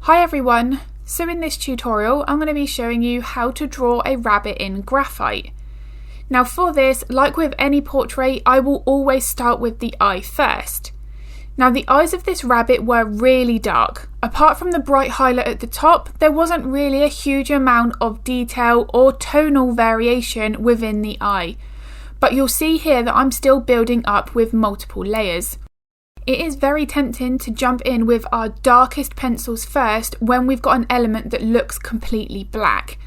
Hi everyone, so in this tutorial I'm going to be showing you how to draw a rabbit in graphite. Now for this, like with any portrait, I will always start with the eye first. Now the eyes of this rabbit were really dark. Apart from the bright highlight at the top, there wasn't really a huge amount of detail or tonal variation within the eye. But you'll see here that I'm still building up with multiple layers. It is very tempting to jump in with our darkest pencils first when we've got an element that looks completely black.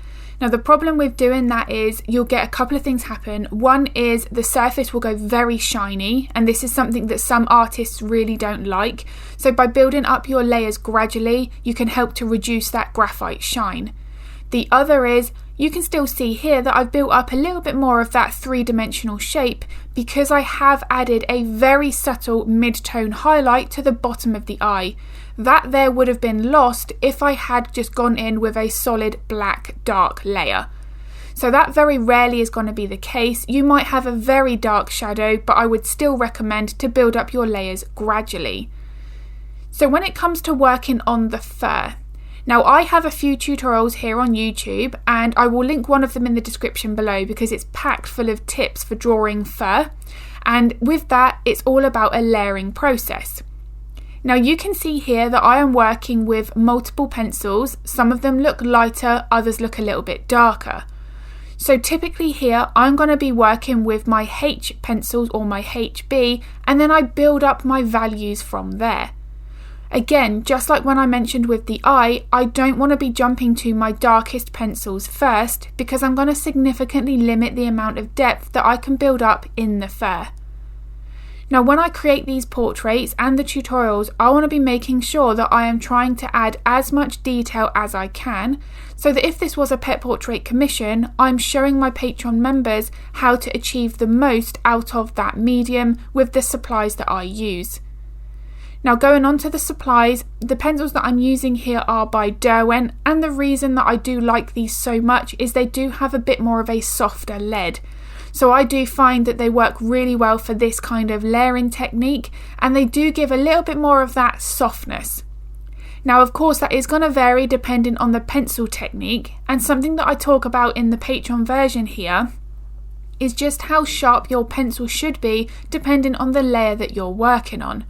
Now the problem with doing that is you'll get a couple of things happen. One is the surface will go very shiny, and this is something that some artists really don't like. So by building up your layers gradually, you can help to reduce that graphite shine. The other is you can still see here that I've built up a little bit more of that three-dimensional shape because I have added a very subtle mid-tone highlight to the bottom of the eye. That there would have been lost if I had just gone in with a solid black dark layer. So that very rarely is going to be the case. You might have a very dark shadow, but I would still recommend to build up your layers gradually. So when it comes to working on the fur, now I have a few tutorials here on YouTube and I will link one of them in the description below because it's packed full of tips for drawing fur, and with that it's all about a layering process. Now you can see here that I am working with multiple pencils. Some of them look lighter, others look a little bit darker. So typically here I'm going to be working with my H pencils or my HB, and then I build up my values from there. Again, just like when I mentioned with the eye, I don't want to be jumping to my darkest pencils first because I'm going to significantly limit the amount of depth that I can build up in the fur. Now when I create these portraits and the tutorials, I want to be making sure that I am trying to add as much detail as I can, so that if this was a pet portrait commission, I'm showing my Patreon members how to achieve the most out of that medium with the supplies that I use. Now going on to the supplies, the pencils that I'm using here are by Derwent, and the reason that I do like these so much is they do have a bit more of a softer lead. So I do find that they work really well for this kind of layering technique, and they do give a little bit more of that softness. Now of course that is going to vary depending on the pencil technique, and something that I talk about in the Patreon version here is just how sharp your pencil should be depending on the layer that you're working on.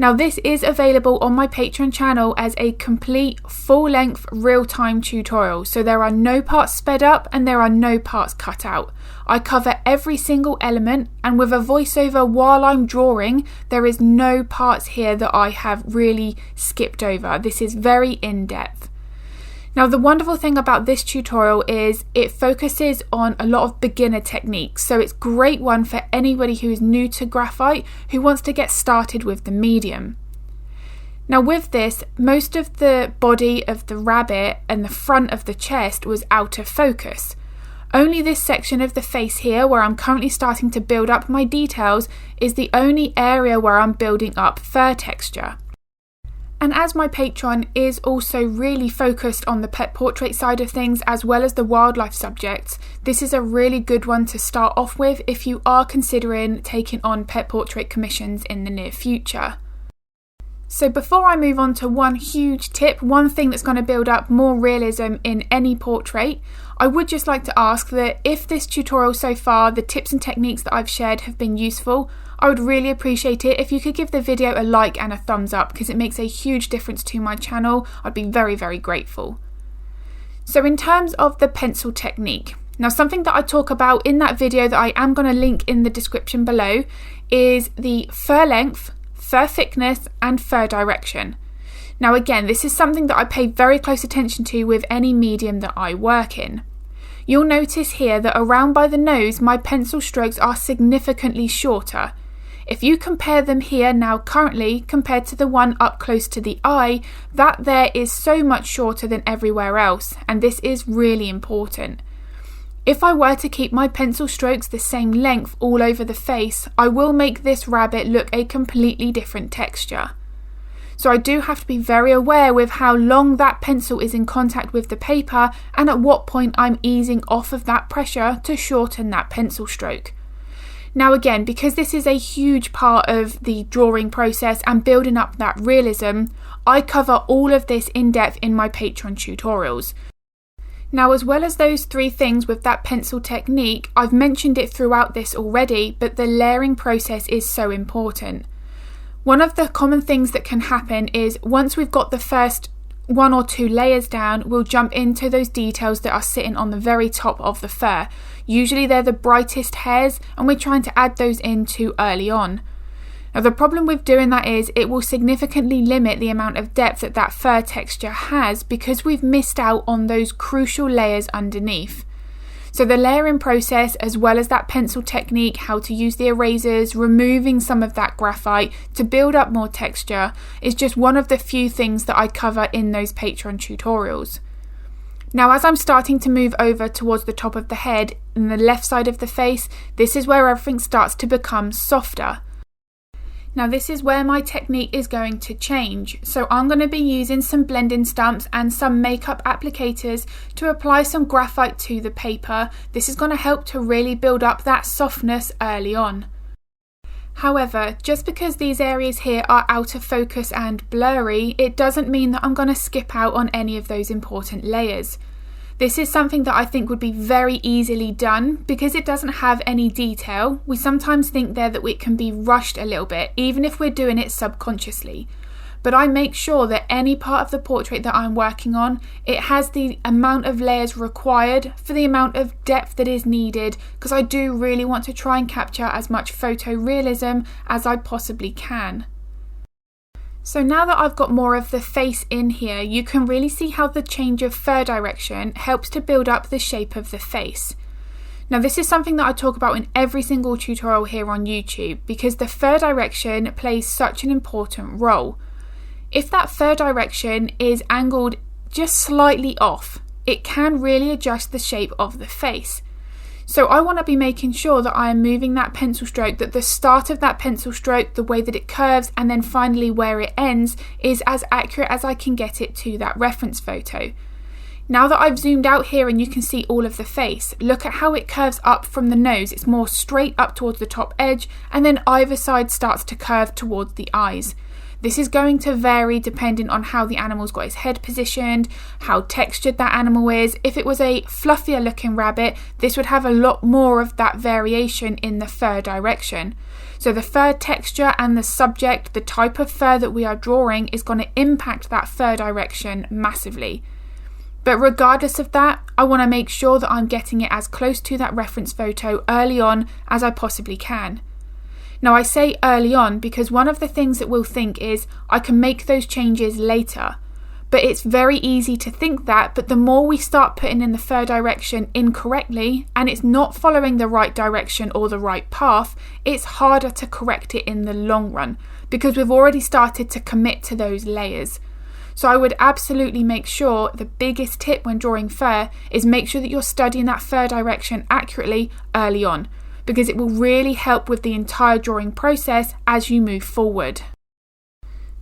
Now this is available on my Patreon channel as a complete full-length real-time tutorial, so there are no parts sped up and there are no parts cut out. I cover every single element, and with a voiceover while I'm drawing, there is no parts here that I have really skipped over. This is very in-depth. Now the wonderful thing about this tutorial is it focuses on a lot of beginner techniques, so it's a great one for anybody who is new to graphite who wants to get started with the medium. Now with this, most of the body of the rabbit and the front of the chest was out of focus. Only this section of the face here, where I'm currently starting to build up my details, is the only area where I'm building up fur texture. And as my Patreon is also really focused on the pet portrait side of things as well as the wildlife subjects, this is a really good one to start off with if you are considering taking on pet portrait commissions in the near future. So before I move on to one huge tip, one thing that's going to build up more realism in any portrait, I would just like to ask that if this tutorial so far, the tips and techniques that I've shared have been useful, I would really appreciate it if you could give the video a like and a thumbs up because it makes a huge difference to my channel. I'd be very, very grateful. So in terms of the pencil technique, now something that I talk about in that video that I am going to link in the description below is the fur length, fur thickness and fur direction. Now again, this is something that I pay very close attention to with any medium that I work in. You'll notice here that around by the nose my pencil strokes are significantly shorter. If you compare them here now currently compared to the one up close to the eye, that there is so much shorter than everywhere else, and this is really important. If I were to keep my pencil strokes the same length all over the face, I will make this rabbit look a completely different texture. So I do have to be very aware with how long that pencil is in contact with the paper and at what point I'm easing off of that pressure to shorten that pencil stroke. Now again, because this is a huge part of the drawing process and building up that realism, I cover all of this in depth in my Patreon tutorials. Now, as well as those 3 things with that pencil technique, I've mentioned it throughout this already, but the layering process is so important. One of the common things that can happen is once we've got the first 1 or 2 layers down, we'll jump into those details that are sitting on the very top of the fur. Usually they're the brightest hairs, and we're trying to add those in too early on. Now, the problem with doing that is it will significantly limit the amount of depth that that fur texture has because we've missed out on those crucial layers underneath. So the layering process, as well as that pencil technique, how to use the erasers, removing some of that graphite to build up more texture, is just one of the few things that I cover in those Patreon tutorials. Now, as I'm starting to move over towards the top of the head and the left side of the face, this is where everything starts to become softer. Now, this is where my technique is going to change. So I'm going to be using some blending stumps and some makeup applicators to apply some graphite to the paper. This is going to help to really build up that softness early on. However, just because these areas here are out of focus and blurry, it doesn't mean that I'm going to skip out on any of those important layers. This is something that I think would be very easily done because it doesn't have any detail. We sometimes think there that it can be rushed a little bit, even if we're doing it subconsciously. But I make sure that any part of the portrait that I'm working on, it has the amount of layers required for the amount of depth that is needed, because I do really want to try and capture as much photorealism as I possibly can. So now that I've got more of the face in here, you can really see how the change of fur direction helps to build up the shape of the face. Now, this is something that I talk about in every single tutorial here on YouTube because the fur direction plays such an important role. If that fur direction is angled just slightly off, it can really adjust the shape of the face. So I want to be making sure that I am moving that pencil stroke, that the start of that pencil stroke, the way that it curves, and then finally where it ends is as accurate as I can get it to that reference photo. Now that I've zoomed out here and you can see all of the face, look at how it curves up from the nose. It's more straight up towards the top edge, and then either side starts to curve towards the eyes. This is going to vary depending on how the animal's got its head positioned, how textured that animal is. If it was a fluffier looking rabbit, this would have a lot more of that variation in the fur direction. So the fur texture and the subject, the type of fur that we are drawing, is going to impact that fur direction massively. But regardless of that, I want to make sure that I'm getting it as close to that reference photo early on as I possibly can. Now, I say early on because one of the things that we'll think is I can make those changes later. But it's very easy to think that, but the more we start putting in the fur direction incorrectly and it's not following the right direction or the right path, it's harder to correct it in the long run because we've already started to commit to those layers. So I would absolutely make sure, the biggest tip when drawing fur is make sure that you're studying that fur direction accurately early on, because it will really help with the entire drawing process as you move forward.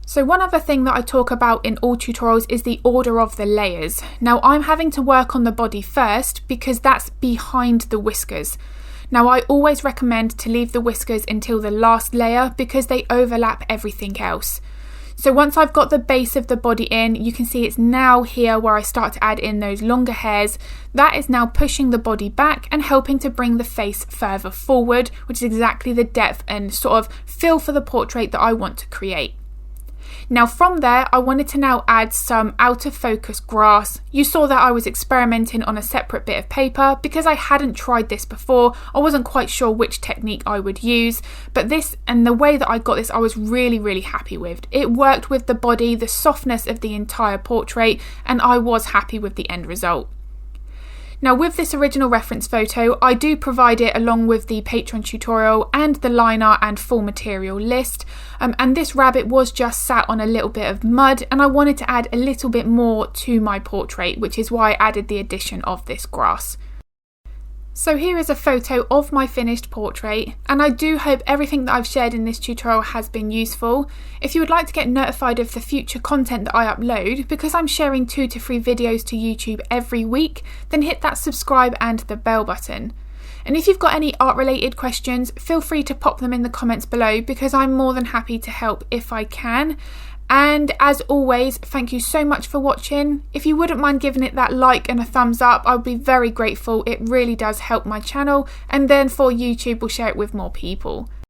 So one other thing that I talk about in all tutorials is the order of the layers. Now, I'm having to work on the body first because that's behind the whiskers. Now, I always recommend to leave the whiskers until the last layer because they overlap everything else. So once I've got the base of the body in, you can see it's now here where I start to add in those longer hairs. That is now pushing the body back and helping to bring the face further forward, which is exactly the depth and sort of feel for the portrait that I want to create. Now from there, I wanted to now add some out of focus grass. You saw that I was experimenting on a separate bit of paper because I hadn't tried this before. I wasn't quite sure which technique I would use, but this and the way that I got this, I was really happy with. It worked with the body, the softness of the entire portrait, and I was happy with the end result. Now with this original reference photo, I do provide it along with the Patreon tutorial and the line art and full material list. And this rabbit was just sat on a little bit of mud and I wanted to add a little bit more to my portrait, which is why I added the addition of this grass. So here is a photo of my finished portrait, and I do hope everything that I've shared in this tutorial has been useful. If you would like to get notified of the future content that I upload, because I'm sharing 2 to 3 videos to YouTube every week, then hit that subscribe and the bell button. And if you've got any art related questions, feel free to pop them in the comments below because I'm more than happy to help if I can. And as always, thank you so much for watching. If you wouldn't mind giving it that like and a thumbs up, I would be very grateful. It really does help my channel, and then for YouTube we'll share it with more people.